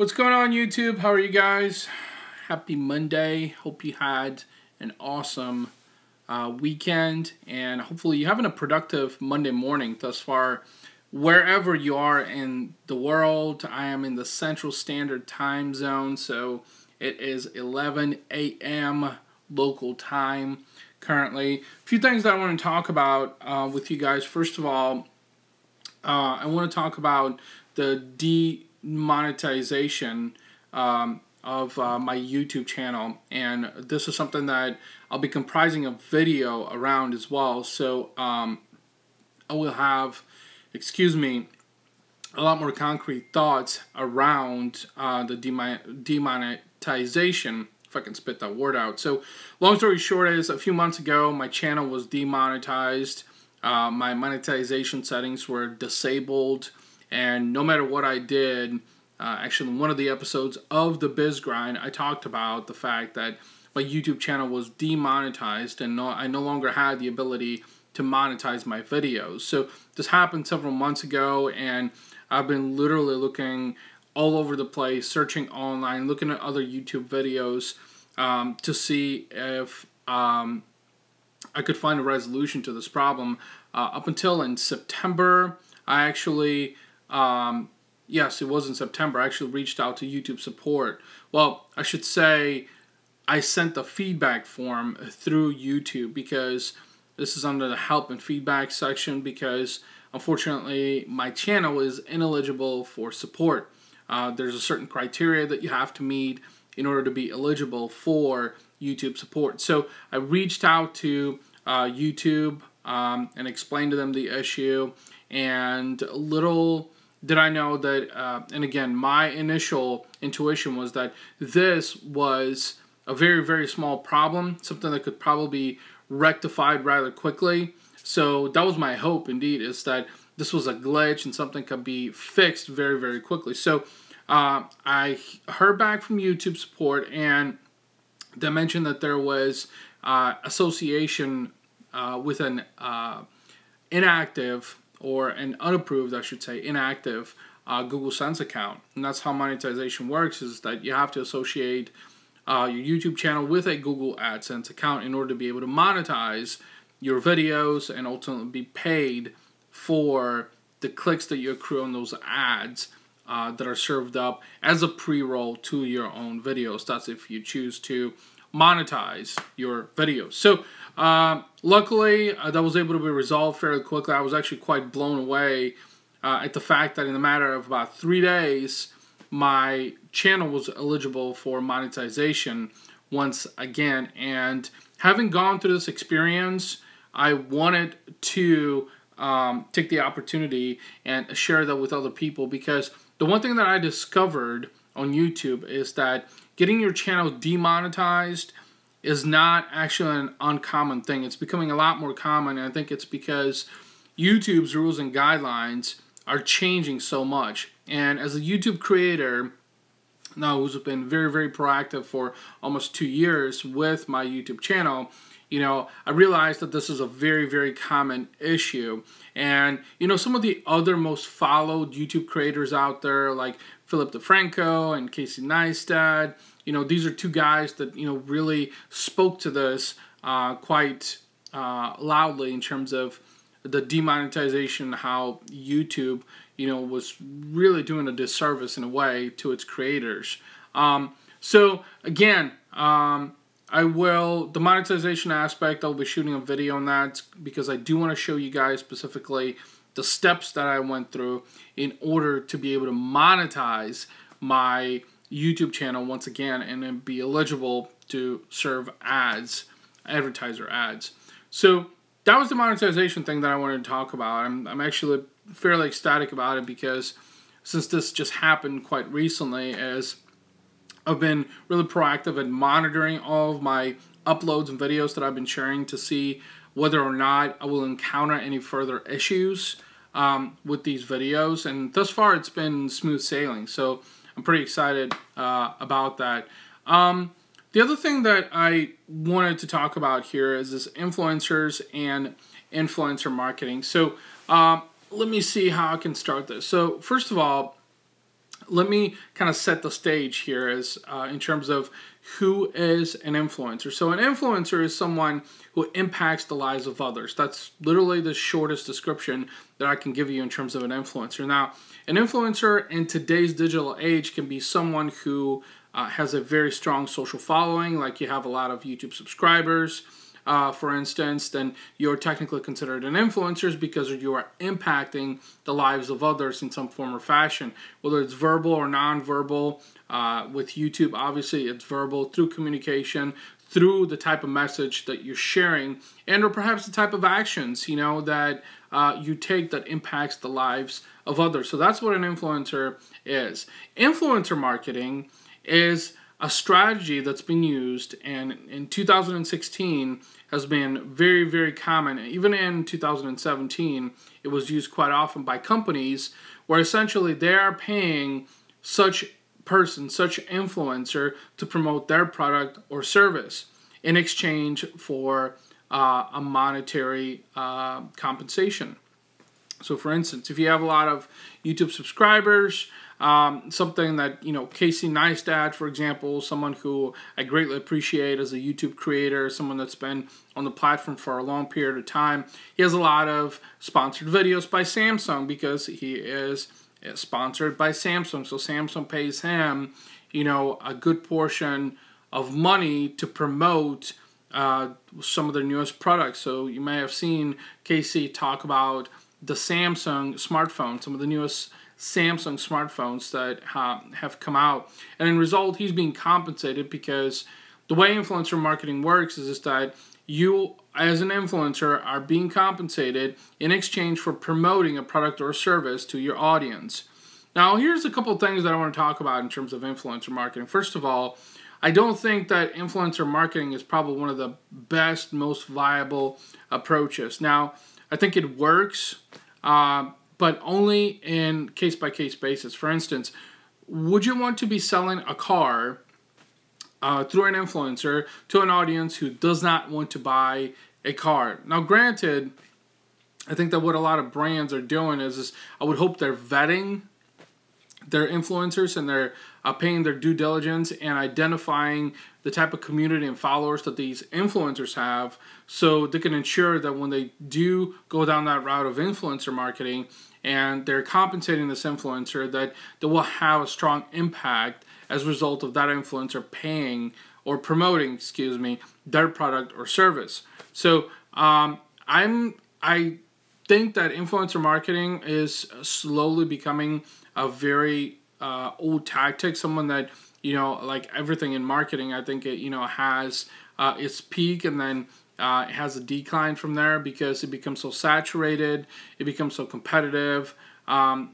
What's going on, YouTube? How are you guys? Happy Monday. Hope you had an awesome weekend, and hopefully you're having a productive Monday morning thus far. Wherever you are in the world, I am in the Central Standard Time Zone, so it is 11 a.m. local time currently. A few things that I want to talk about with you guys. First of all, I want to talk about the demonetization of my YouTube channel, and this is something that I'll be comprising a video around as well. So I will have, a lot more concrete thoughts around the demonetization, if I can spit that word out. So long story short is, a few months ago, my channel was demonetized. My monetization settings were disabled, and no matter what I did, actually in one of the episodes of the Biz Grind, I talked about the fact that my YouTube channel was demonetized, and I no longer had the ability to monetize my videos. So this happened several months ago, and I've been literally looking all over the place, searching online, looking at other YouTube videos to see if I could find a resolution to this problem. Up until in September, I actually, yes, it was in September, I actually reached out to YouTube support. Well, I should say I sent the feedback form through YouTube, because this is under the help and feedback section, because unfortunately my channel is ineligible for support. There's a certain criteria that you have to meet in order to be eligible for YouTube support. So I reached out to YouTube and explained to them the issue, and little did I know that, and again, my initial intuition was that this was a very, very small problem, something that could probably be rectified rather quickly. So that was my hope, indeed, is that this was a glitch and something could be fixed very, very quickly. So I heard back from YouTube support, and they mentioned that there was association with an inactive, or an unapproved, I should say, inactive Google Sense account. And that's how monetization works, is that you have to associate your YouTube channel with a Google AdSense account in order to be able to monetize your videos and ultimately be paid for the clicks that you accrue on those ads that are served up as a pre-roll to your own videos. That's if you choose to monetize your videos. So luckily that was able to be resolved fairly quickly. I was actually quite blown away at the fact that in a matter of about 3 days, my channel was eligible for monetization once again. And having gone through this experience, I wanted to take the opportunity and share that with other people, because the one thing that I discovered on YouTube is that getting your channel demonetized is not actually an uncommon thing. It's becoming a lot more common, and I think it's because YouTube's rules and guidelines are changing so much. And as a YouTube creator now, who's been very, very proactive for almost 2 years with my YouTube channel, I realized that this is a very, very common issue. And, some of the other most followed YouTube creators out there, like Philip DeFranco and Casey Neistat, these are two guys that, really spoke to this quite loudly in terms of the demonetization, how YouTube, was really doing a disservice in a way to its creators. So again, the monetization aspect, I'll be shooting a video on that, because I do want to show you guys specifically the steps that I went through in order to be able to monetize my YouTube channel once again, and then be eligible to serve ads, advertiser ads. So that was the monetization thing that I wanted to talk about. I'm actually fairly ecstatic about it, because since this just happened quite recently, as I've been really proactive at monitoring all of my uploads and videos that I've been sharing to see whether or not I will encounter any further issues with these videos. And thus far, it's been smooth sailing. So I'm pretty excited about that. The other thing that I wanted to talk about here is this influencers and influencer marketing. So let me see how I can start this. So first of all, let me kind of set the stage here as in terms of who is an influencer. So an influencer is someone who impacts the lives of others. That's literally the shortest description that I can give you in terms of an influencer. Now, an influencer in today's digital age can be someone who has a very strong social following, like you have a lot of YouTube subscribers, for instance, then you're technically considered an influencer because you are impacting the lives of others in some form or fashion, whether it's verbal or non-verbal. With YouTube, obviously, it's verbal through communication, through the type of message that you're sharing, and or perhaps the type of actions, that you take that impacts the lives of others. So that's what an influencer is. Influencer marketing is a strategy that's been used, and in 2016 has been very, very common. Even in 2017, it was used quite often by companies where essentially they are paying such person, such influencer to promote their product or service in exchange for a monetary compensation. So for instance, if you have a lot of YouTube subscribers, something that, Casey Neistat, for example, someone who I greatly appreciate as a YouTube creator, someone that's been on the platform for a long period of time. He has a lot of sponsored videos by Samsung because he is sponsored by Samsung. So Samsung pays him, a good portion of money to promote some of their newest products. So you may have seen Casey talk about the Samsung smartphone, some of the newest Samsung smartphones that have come out. And in result, he's being compensated because the way influencer marketing works is that you, as an influencer, are being compensated in exchange for promoting a product or service to your audience. Now, here's a couple of things that I want to talk about in terms of influencer marketing. First of all, I don't think that influencer marketing is probably one of the best, most viable approaches. Now, I think it works, but only in case-by-case basis. For instance, would you want to be selling a car through an influencer to an audience who does not want to buy a car? Now, granted, I think that what a lot of brands are doing is I would hope they're vetting their influencers and they're paying their due diligence and identifying the type of community and followers that these influencers have, so they can ensure that when they do go down that route of influencer marketing and they're compensating this influencer, that they will have a strong impact as a result of that influencer paying or promoting, their product or service. So I think that influencer marketing is slowly becoming a very old tactic, someone that, like everything in marketing, I think it, has its peak and then it has a decline from there because it becomes so saturated, it becomes so competitive.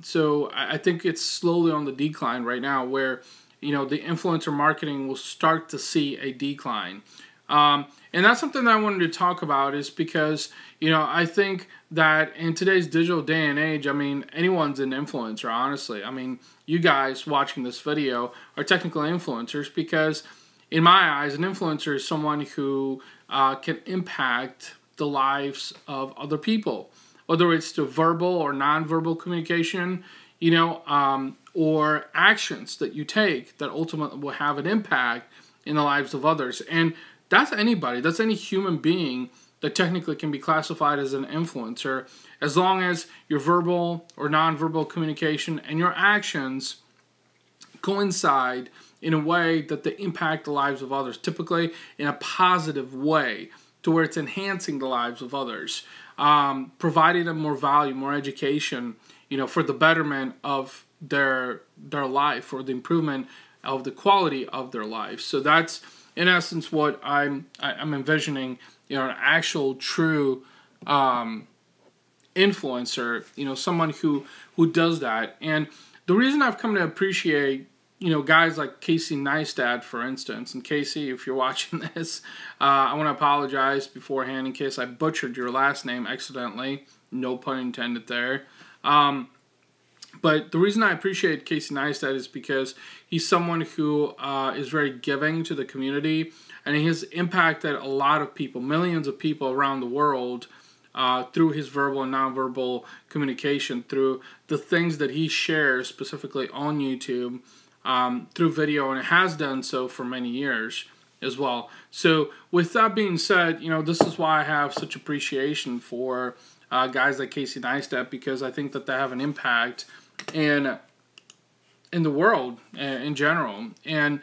So I think it's slowly on the decline right now where, the influencer marketing will start to see a decline. And that's something that I wanted to talk about is because, I think that in today's digital day and age, anyone's an influencer, honestly. You guys watching this video are technical influencers because, in my eyes, an influencer is someone who can impact the lives of other people, whether it's to verbal or nonverbal communication, or actions that you take that ultimately will have an impact in the lives of others. And that's anybody, that's any human being that technically can be classified as an influencer, as long as your verbal or nonverbal communication and your actions coincide in a way that they impact the lives of others, typically in a positive way, to where it's enhancing the lives of others, providing them more value, more education, for the betterment of their life or the improvement of the quality of their life. So that's in essence what I'm envisioning, an actual true influencer, someone who does that. And the reason I've come to appreciate, guys like Casey Neistat, for instance, and Casey, if you're watching this, I want to apologize beforehand in case I butchered your last name accidentally. No pun intended there. But the reason I appreciate Casey Neistat is because he's someone who is very giving to the community, and he has impacted a lot of people, millions of people around the world, through his verbal and nonverbal communication, through the things that he shares specifically on YouTube, through video, and it has done so for many years as well. So with that being said, this is why I have such appreciation for guys like Casey Neistat, because I think that they have an impact in the world in general. And,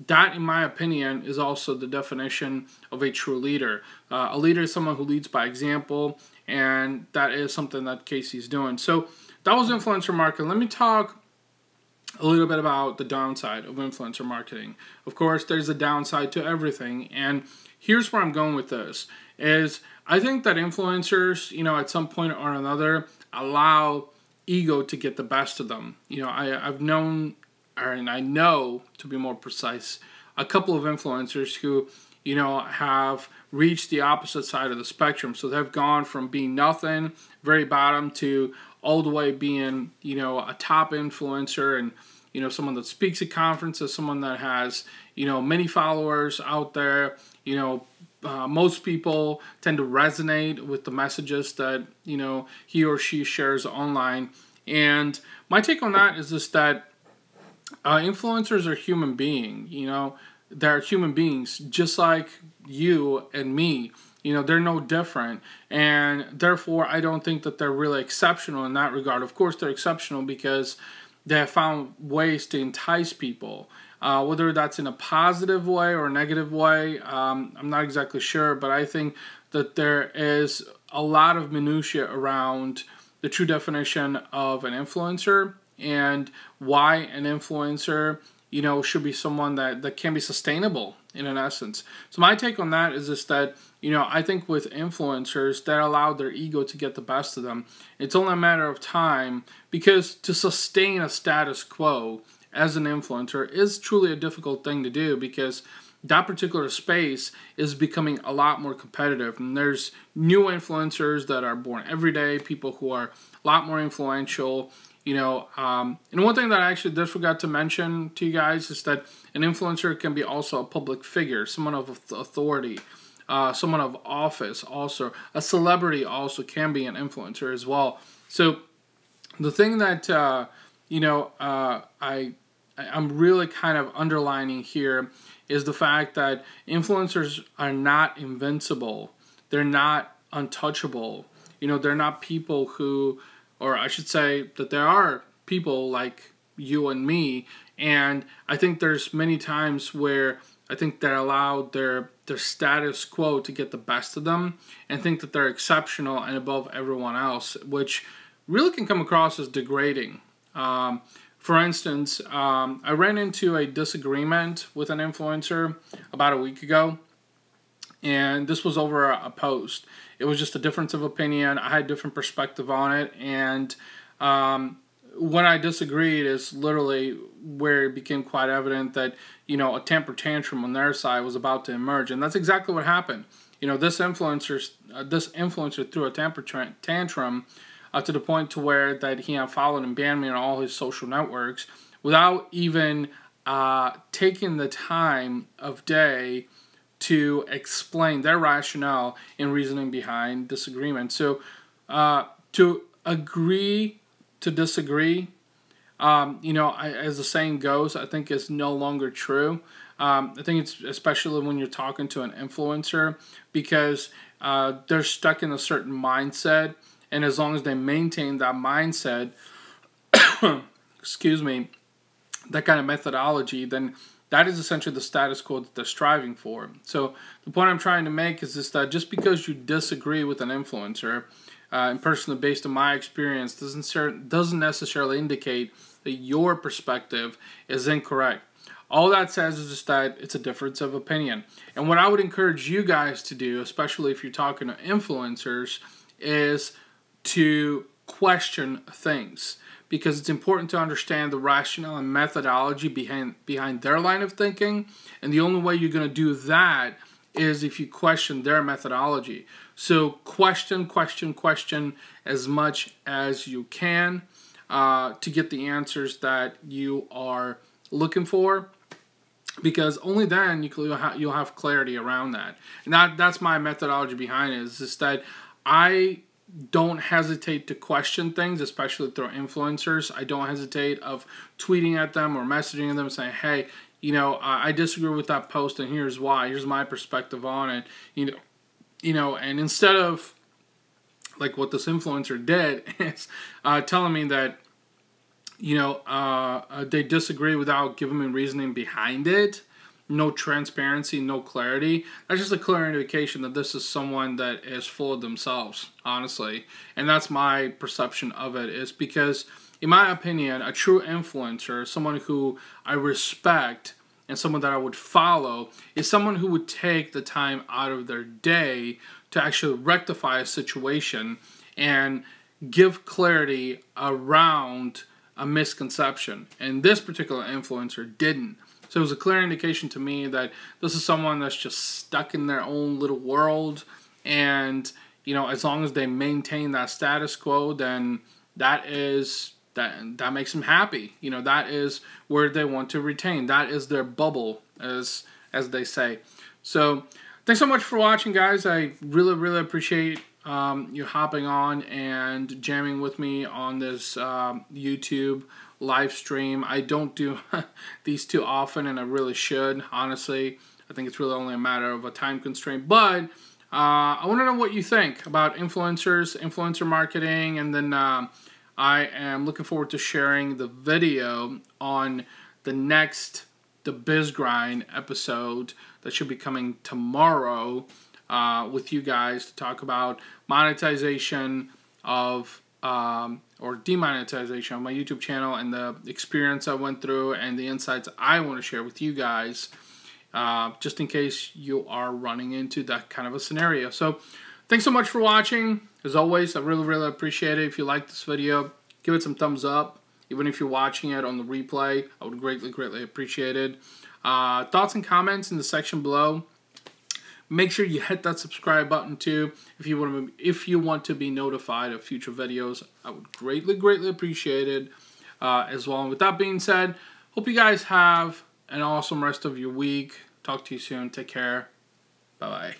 that, in my opinion, is also the definition of a true leader. A leader is someone who leads by example, and that is something that Casey's doing. So that was influencer marketing. Let me talk a little bit about the downside of influencer marketing. Of course, there's a downside to everything, and here's where I'm going with this, is I think that influencers, at some point or another, allow ego to get the best of them. I've known, and I know, to be more precise, a couple of influencers who, have reached the opposite side of the spectrum. So they've gone from being nothing, very bottom, to all the way being, a top influencer, and, someone that speaks at conferences, someone that has, many followers out there. Most people tend to resonate with the messages that, he or she shares online. And my take on that is just that influencers are human beings. They're human beings just like you and me. They're no different. And therefore, I don't think that they're really exceptional in that regard. Of course, they're exceptional because they have found ways to entice people. Whether that's in a positive way or a negative way, I'm not exactly sure. But I think that there is a lot of minutia around the true definition of an influencer, and why an influencer, should be someone that can be sustainable in an essence. So my take on that is just that, I think with influencers that allow their ego to get the best of them, it's only a matter of time, because to sustain a status quo as an influencer is truly a difficult thing to do, because that particular space is becoming a lot more competitive. And there's new influencers that are born every day, people who are a lot more influential. And one thing that I actually did forgot to mention to you guys is that an influencer can be also a public figure, someone of authority, someone of office also. A celebrity also can be an influencer as well. So the thing that, I'm really kind of underlining here is the fact that influencers are not invincible. They're not untouchable. They're not people who, or I should say that there are people like you and me, and I think there's many times where I think they're allowed their status quo to get the best of them, and think that they're exceptional and above everyone else, which really can come across as degrading. For instance, I ran into a disagreement with an influencer about a week ago, and this was over a post. It was just a difference of opinion. I had a different perspective on it, and when I disagreed is literally where it became quite evident that, a temper tantrum on their side was about to emerge, and that's exactly what happened. This influencer threw a temper tantrum to the point to where that he unfollowed and banned me on all his social networks without even taking the time of day to explain their rationale and reasoning behind disagreement. So to agree to disagree, as the saying goes, I think is no longer true. I think it's especially when you're talking to an influencer, because they're stuck in a certain mindset. And as long as they maintain that mindset, excuse me, that kind of methodology, then that is essentially the status quo that they're striving for. So the point I'm trying to make is this, that just because you disagree with an influencer, and personally based on my experience, doesn't necessarily indicate that your perspective is incorrect. All that says is just that it's a difference of opinion. And what I would encourage you guys to do, especially if you're talking to influencers, is to question things, because it's important to understand the rationale and methodology behind their line of thinking, and the only way you're going to do that is if you question their methodology. So question as much as you can to get the answers that you are looking for, because only then you'll have clarity around that. And that's my methodology behind it, is just that I don't hesitate to question things, especially through influencers. I don't hesitate of tweeting at them or messaging them saying, hey, I disagree with that post and here's why. Here's my perspective on it. And instead of like what this influencer did is telling me that, they disagree without giving me reasoning behind it. No transparency, no clarity. That's just a clear indication that this is someone that is full of themselves, honestly. And that's my perception of it, is because, in my opinion, a true influencer, someone who I respect and someone that I would follow, is someone who would take the time out of their day to actually rectify a situation and give clarity around a misconception. And this particular influencer didn't. So it was a clear indication to me that this is someone that's just stuck in their own little world. And, as long as they maintain that status quo, then that makes them happy. That is where they want to retain. That is their bubble, as they say. So thanks so much for watching, guys. I really, really appreciate you hopping on and jamming with me on this YouTube live stream. I don't do these too often, and I really should, honestly. I think it's really only a matter of a time constraint. But I want to know what you think about influencers, influencer marketing, and then I am looking forward to sharing the video on the next The Biz Grind episode that should be coming tomorrow with you guys to talk about monetization of or demonetization of my YouTube channel and the experience I went through and the insights I want to share with you guys, just in case you are running into that kind of a scenario. So thanks so much for watching. As always, I really, really appreciate it. If you like this video, give it some thumbs up. Even if you're watching it on the replay, I would greatly, greatly appreciate it. Thoughts and comments in the section below. Make sure you hit that subscribe button too if you want to be notified of future videos. I would greatly, greatly appreciate it as well. And with that being said, hope you guys have an awesome rest of your week. Talk to you soon. Take care. Bye-bye.